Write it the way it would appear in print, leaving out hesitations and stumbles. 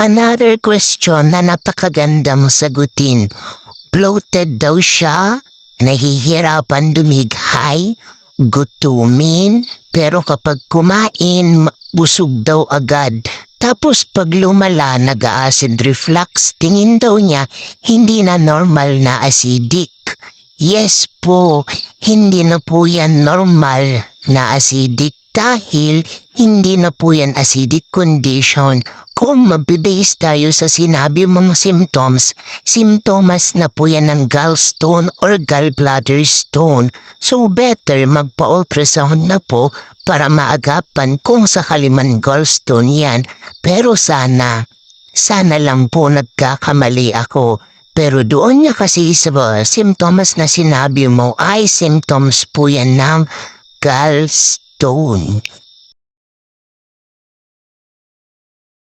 Another question na napakaganda mo sagutin. Bloated daw siya, nahihirapan dumighay, gutumin, pero kapag kumain, busog daw agad. Tapos pag lumala, nag-acid reflux, tingin daw niya hindi na normal na acidic. Yes po, hindi na po yan normal na acidic dahil hindi na po yan acidic condition. Kung mabibase tayo sa sinabi mong symptoms na po yan ng gallstone or gallbladder stone. So better magpa-ultrasound na po para maagapan kung sakali man gallstone yan. Pero sana lang po nagkakamali ako. Pero doon niya kasi sa symptoms na sinabi mo ay symptoms po yan ng gallstone.